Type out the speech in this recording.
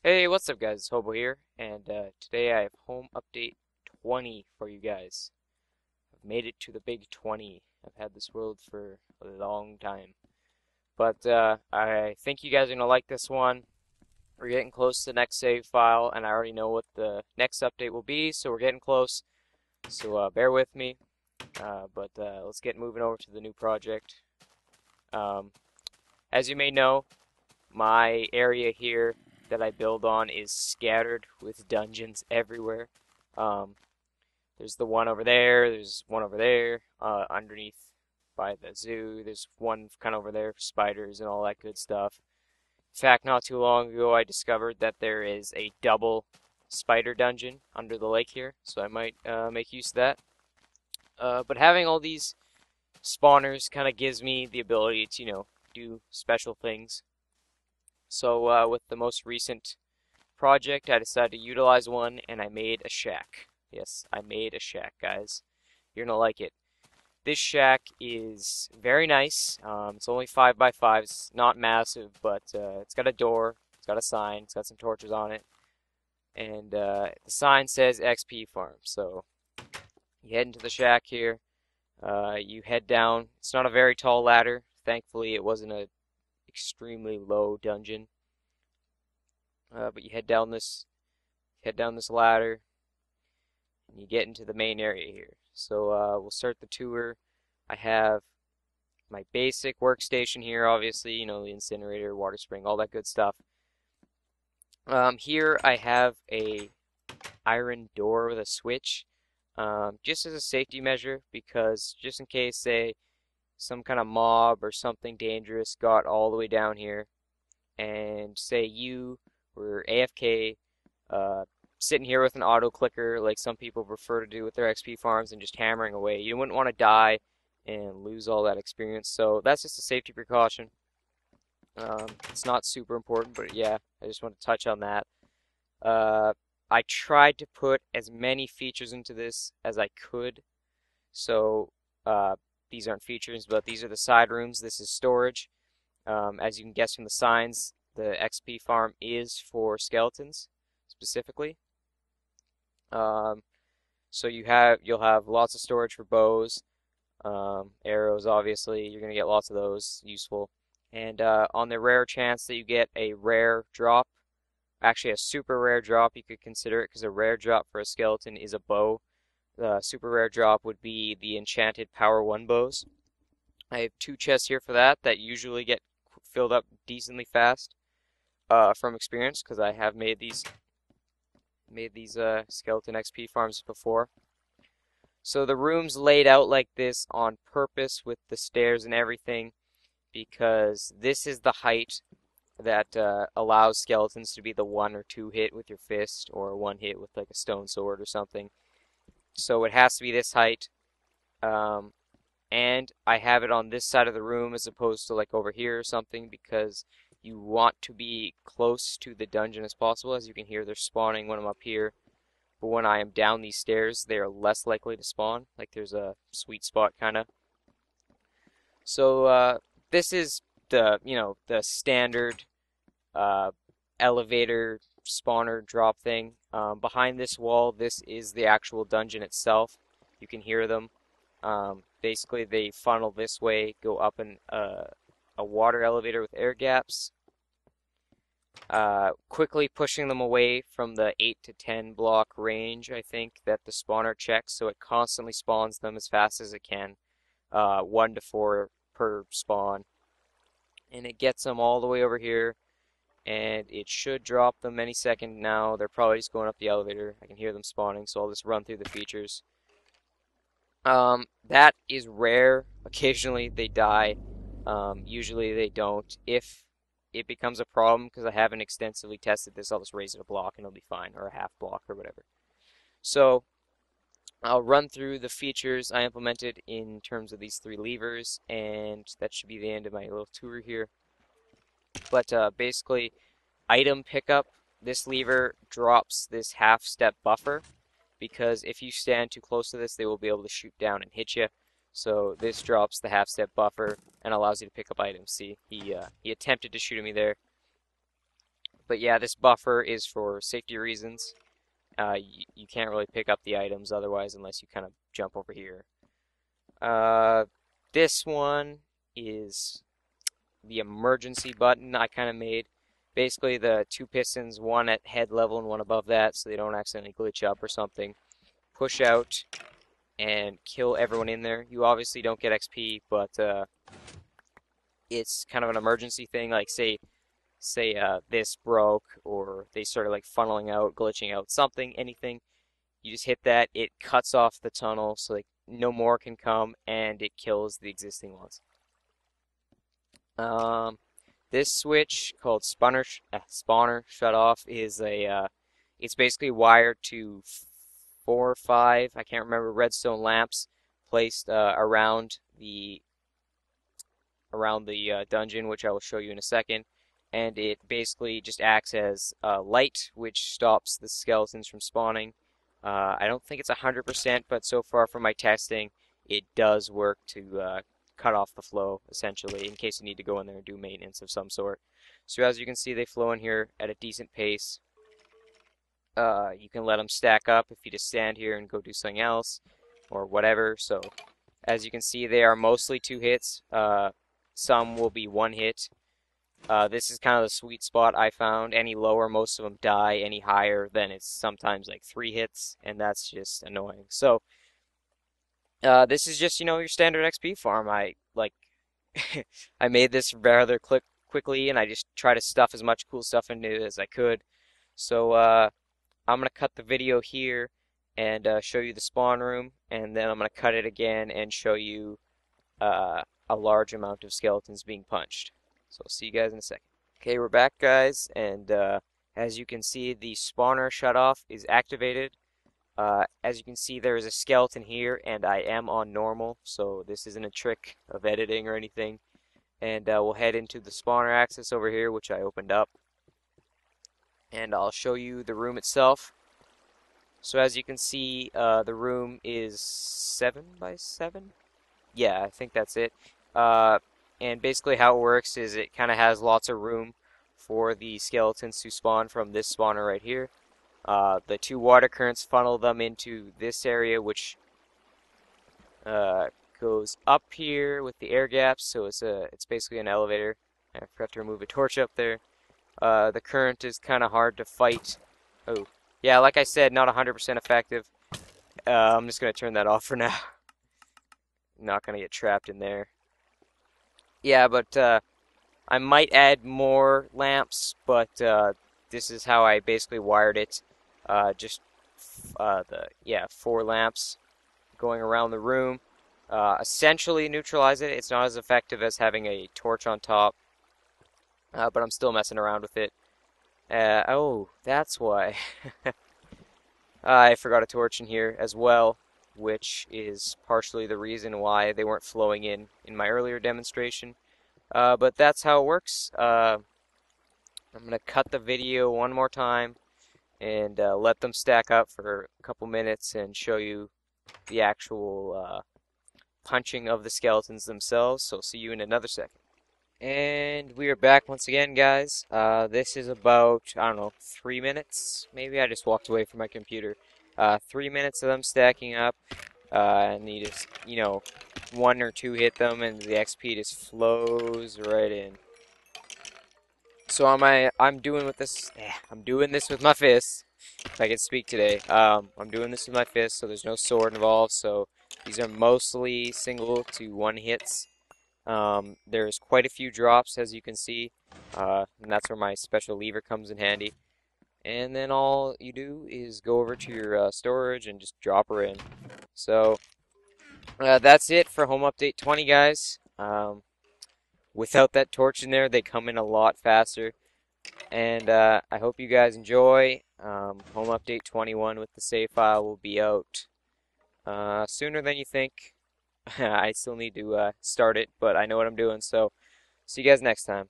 Hey, what's up guys? It's Hobo here, and today I have home update 20 for you guys. I've made it to the big 20. I've had this world for a long time. But I think you guys are going to like this one. We're getting close to the next save file, and I already know what the next update will be, so we're getting close. So bear with me. But let's get moving over to the new project. Um, as you may know, my area here that I build on is scattered with dungeons everywhere. Um, there's the one over there, there's one over there, underneath by the zoo, there's one kind of over there for spiders and all that good stuff. In fact, not too long ago I discovered that there is a double spider dungeon under the lake here, so I might make use of that. But having all these spawners kind of gives me the ability to, do special things. So with the most recent project, I decided to utilize one, and I made a shack. Yes, I made a shack, guys. You're gonna like it. This shack is very nice. It's only 5 by 5. It's not massive, but it's got a door, it's got a sign, it's got some torches on it, and the sign says XP Farm. So you head into the shack here. You head down. It's not a very tall ladder. Thankfully, it wasn't a extremely low dungeon. But you head down this ladder, and you get into the main area here. So we'll start the tour. I have my basic workstation here, obviously, the incinerator, water spring, all that good stuff. Here I have a iron door with a switch, just as a safety measure, because just in case, say, some kind of mob or something dangerous got all the way down here, and say you were AFK, sitting here with an auto clicker like some people prefer to do with their XP farms and just hammering away. You wouldn't want to die and lose all that experience, so that's just a safety precaution. It's not super important, but yeah, I just want to touch on that. I tried to put as many features into this as I could, so these aren't features, but these are the side rooms. This is storage. As you can guess from the signs, the XP farm is for skeletons specifically. So you'll have lots of storage for bows, arrows. Obviously, you're gonna get lots of those, useful. And on the rare chance that you get a rare drop, actually a super rare drop, you could consider it, because a rare drop for a skeleton is a bow. The super rare drop would be the enchanted Power 1 bows. I have 2 chests here for that usually get filled up decently fast from experience, because I have made these skeleton XP farms before. So the room's laid out like this on purpose with the stairs and everything, because this is the height that allows skeletons to be the 1 or 2 hit with your fist, or 1 hit with like a stone sword or something. So it has to be this height. And I have it on this side of the room as opposed to like over here or something, because you want to be close to the dungeon as possible. As you can hear, they're spawning when I'm up here, but when I am down these stairs, they are less likely to spawn. Like there's a sweet spot kind of. So this is the the standard elevator spawner drop thing. Behind this wall, this is the actual dungeon itself. You can hear them. Basically, they funnel this way, go up in a water elevator with air gaps, quickly pushing them away from the 8 to 10 block range, I think, that the spawner checks, so it constantly spawns them as fast as it can, 1 to 4 per spawn, and it gets them all the way over here, and it should drop them any second now. They're probably just going up the elevator. I can hear them spawning, so I'll just run through the features. That is rare. Occasionally they die. Usually they don't. If it becomes a problem, because I haven't extensively tested this, I'll just raise it a block and it'll be fine, or a half block or whatever. So I'll run through the features I implemented in terms of these 3 levers, and that should be the end of my little tour here. But basically, item pickup, this lever drops this half step buffer, because if you stand too close to this, they will be able to shoot down and hit you. So this drops the half step buffer and allows you to pick up items. See, he attempted to shoot at me there. But yeah, this buffer is for safety reasons. You can't really pick up the items otherwise unless you kind of jump over here. This one is the emergency button I kind of made. Basically, the two pistons, one at head level and one above that, so they don't accidentally glitch up or something. Push out and kill everyone in there. You obviously don't get XP, but it's kind of an emergency thing. Like say this broke or they started like funneling out, glitching out, something, anything. You just hit that, it cuts off the tunnel so like no more can come, and it kills the existing ones. This switch called spawner shut off is it's basically wired to 4 or 5, I can't remember, redstone lamps placed around the dungeon, which I will show you in a second. And it basically just acts as light, which stops the skeletons from spawning. I don't think it's 100%, but so far from my testing, it does work to cut off the flow, essentially, in case you need to go in there and do maintenance of some sort. So as you can see, they flow in here at a decent pace. You can let them stack up if you just stand here and go do something else, or whatever. So as you can see, they are mostly 2 hits. Some will be 1 hit. This is kind of the sweet spot I found. Any lower, most of them die. Any higher, then it's sometimes like 3 hits, and that's just annoying. So this is just, your standard XP farm. I I made this rather quickly, and I just try to stuff as much cool stuff into it as I could. So I'm gonna cut the video here and show you the spawn room, and then I'm gonna cut it again and show you a large amount of skeletons being punched. So I'll see you guys in a second. Okay, we're back, guys, and as you can see, the spawner shutoff is activated. As you can see, there is a skeleton here, and I am on normal, so this isn't a trick of editing or anything. And we'll head into the spawner access over here, which I opened up. And I'll show you the room itself. So as you can see, the room is 7 by 7? Yeah, I think that's it. And basically how it works is it kind of has lots of room for the skeletons to spawn from this spawner right here. The 2 water currents funnel them into this area, which goes up here with the air gaps, so it's basically an elevator. I forgot to remove a torch up there. The current is kind of hard to fight. Oh, yeah, like I said, not 100% effective. I'm just going to turn that off for now. Not going to get trapped in there. Yeah, but I might add more lamps, but this is how I basically wired it. Just 4 lamps going around the room. Essentially neutralize it. It's not as effective as having a torch on top, but I'm still messing around with it. Oh, that's why. I forgot a torch in here as well, which is partially the reason why they weren't flowing in my earlier demonstration. But that's how it works. I'm going to cut the video one more time and let them stack up for a couple minutes and show you the actual punching of the skeletons themselves. So see you in another second. And we are back once again, guys. This is about, I don't know, 3 minutes, maybe? I just walked away from my computer. 3 minutes of them stacking up, and you just, 1 or 2 hit them, and the XP just flows right in. So I'm doing this with my fists, if I can speak today. I'm doing this with my fists, so there's no sword involved, so these are mostly single to 1 hits. There's quite a few drops, as you can see, and that's where my special lever comes in handy. And then all you do is go over to your storage and just drop her in. So that's it for Home Update 20, guys. Without that torch in there, they come in a lot faster. And I hope you guys enjoy. Home Update 21 with the save file will be out sooner than you think. I still need to start it, but I know what I'm doing, so see you guys next time.